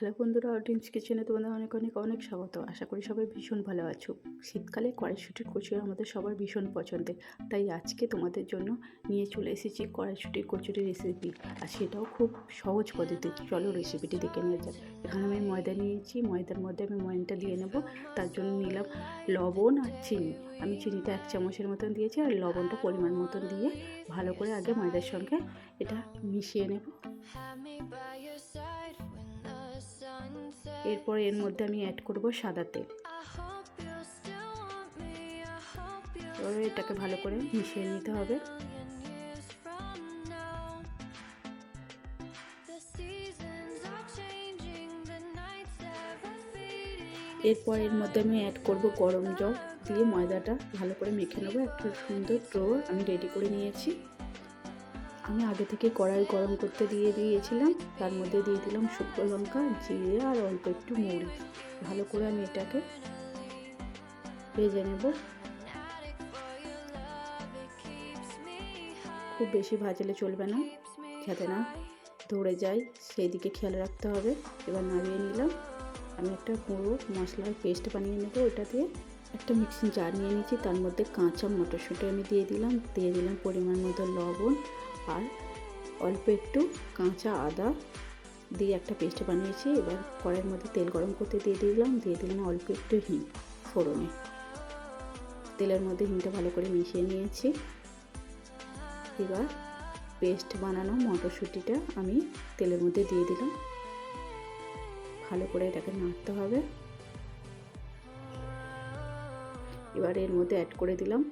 Hello বন্ধুরা, audience কিচেনে তোমাদের অনেক অনেক অনেক স্বাগত। আশা করি সবাই ভীষণ ভালো আছো। শীতকালে কড়াইশুঁটির কচুরি আমাদের সবার ভীষণ পছন্দের, তাই আজকে তোমাদের জন্য নিয়ে চলে এসেছি কড়াইশুঁটির কচুরি রেসিপি, আর সেটাও খুব সহজ পদ্ধতি। চলো রেসিপিটি দেখে নিয়ে যাক। এখানে আমি ময়দা নিয়েছি, ময়দার মধ্যে আমি ময়দাটা দিয়ে নেব। তার জন্য নিলাম লবণ আর চিনি। আমি চিনিটা 1 চামচের মতন দিয়েছি, আর লবণটা পরিমাণ মতন দিয়ে ভালো করে আগে ময়দার সঙ্গে এটা মিশিয়ে নেব। এরপর এর মধ্যে আমি অ্যাড করব সাদা তেল। এবারে এটাকে ভালো করে মিশিয়ে নিতে হবে। এরপর এর মধ্যে আমি অ্যাড করব গরম জল দিয়ে ময়দাটা ভালো করে মেখে নেবো। একটা সুন্দর ডো আমি রেডি করে নিয়েছি। আমি আগে থেকে কড়াই গরম করতে দিয়ে দিয়েছিলাম, তার মধ্যে দিয়ে দিলাম শুকনো লঙ্কা, জিরে আর অল্প একটু মরিচ। ভালো করে আমি এটাকে ভেজে নেব। খুব বেশি ভাজলে চলবে না, যাতে না ধরে যায় সেই দিকে খেয়াল রাখতে হবে। এবার নামিয়ে নিলাম। আমি একটা পুরো মশলার পেস্ট বানিয়ে নেব। ওটা দিয়ে একটা মিক্সিং জার নিয়ে নিয়েছি, তার মধ্যে কাঁচা মটরশুঁটি আমি দিয়ে দিলাম পরিমাণ মতো লবণ আর অল্প একটু কাঁচা আদা দিয়ে একটা পেস্ট বানিয়েছি। এবার কড়াইয়ের মধ্যে তেল গরম করতে দিয়ে দিলাম অল্প একটু হিং ফোড়নে। তেলের মধ্যে হিংটা ভালো করে মিশিয়ে নিয়েছি। এবার পেস্ট বানানো মটরশুঁটিটা আমি তেলের মধ্যে দিয়ে দিলাম। ভালো করে এটাকে নাড়তে হবে। এবার এর মধ্যে অ্যাড করে দিলাম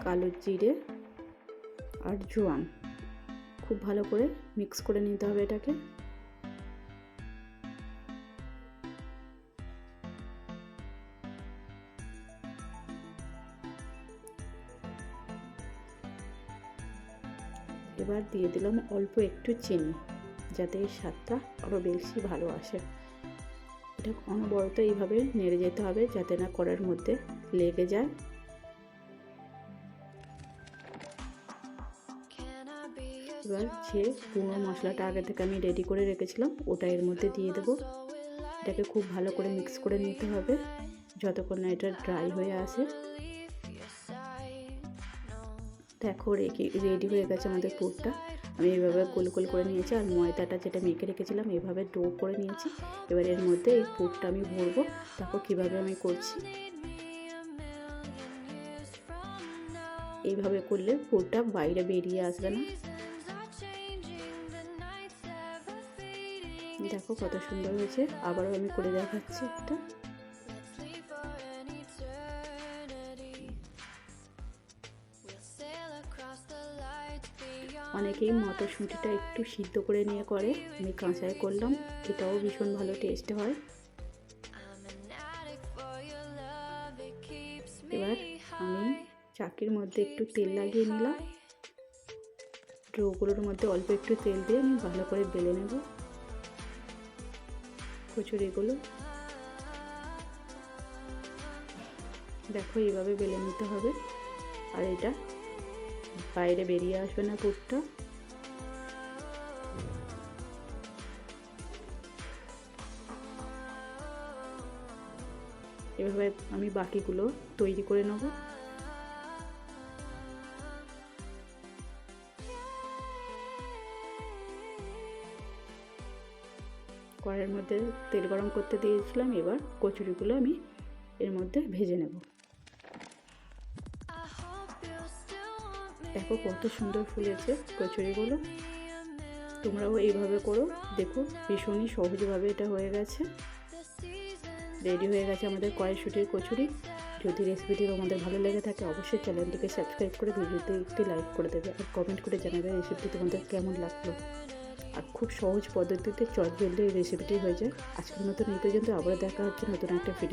কালো জিরে আর জোয়ান। খুব ভালো করে মিক্স করে নিতে হবে এটাকে। এবার দিয়ে দিলাম অল্প একটু চিনি, যাতে এই স্বাদটা আরও বেশি ভালো আসে। এটা অনবরত এইভাবে নেড়ে যেতে হবে, যাতে না কড়াইয়ের মধ্যে লেগে যায়। এবার যে পুরো মশলাটা আগে থেকে আমি রেডি করে রেখেছিলাম ওটা এর মধ্যে দিয়ে দেবো। এটাকে খুব ভালো করে মিক্স করে নিতে হবে যতক্ষণ না এটা ড্রাই হয়ে আসে। দেখো রেডি হয়ে গেছে আমাদের পুরটা। আমি এইভাবে গোল গোল করে নিয়েছি, আর ময়দাটা যেটা মেখে রেখেছিলাম এভাবে ডো করে নিয়েছি। এবার এর মধ্যে এই পুরটা আমি ভরবো। দেখো কীভাবে আমি করছি। এইভাবে করলে পুরটা বাইরে বেরিয়ে আসবে না। দেখো কত সুন্দর হয়েছে। আবারও আমি করে দেখাচ্ছি একটা। অনেকেই মটরশুঁটিটা একটু সিদ্ধ করে নিয়ে করে, আমি কাঁচায় করলাম, এটাও ভীষণ ভালো টেস্ট হয়। এবার আমি চাকির মধ্যে একটু তেল লাগিয়ে নিলাম। ডোগুলোর মধ্যে অল্প একটু তেল দিয়ে আমি ভালো করে বেলে নেব কচুরিগুলো। দেখো এইভাবে বেলে নিতে হবে, আর এটা বাইরে বেরিয়ে আসবে না পুরটা। এভাবে আমি বাকিগুলো তৈরি করে নেব। কড়াইয়ের মধ্যে তেল গরম করতে দিয়েছিলাম। এবার কচুরিগুলো আমি এর মধ্যে ভেজে নেব। দেখো কত সুন্দর ফুলেছে কচুরিগুলো। তোমরাও এইভাবে করো, দেখো ভীষণই সহজভাবে এটা হয়ে গেছে। রেডি হয়ে গেছে আমাদের কড়াইশুঁটির কচুরি। যদি রেসিপিটি তোমাদের ভালো লেগে থাকে অবশ্যই চ্যানেলটিকে সাবস্ক্রাইব করে ভিডিওতে একটি লাইক করে দেবে, আর কমেন্ট করে জানাবে রেসিপিটি তোমাদের কেমন লাগলো। আর খুব সহজ পদ্ধতিতে চটজলদি এই রেসিপিটি হয়ে যায়। আজকের মতন এই পর্যন্ত। আবার দেখা হচ্ছে নতুন একটা ভিডিও।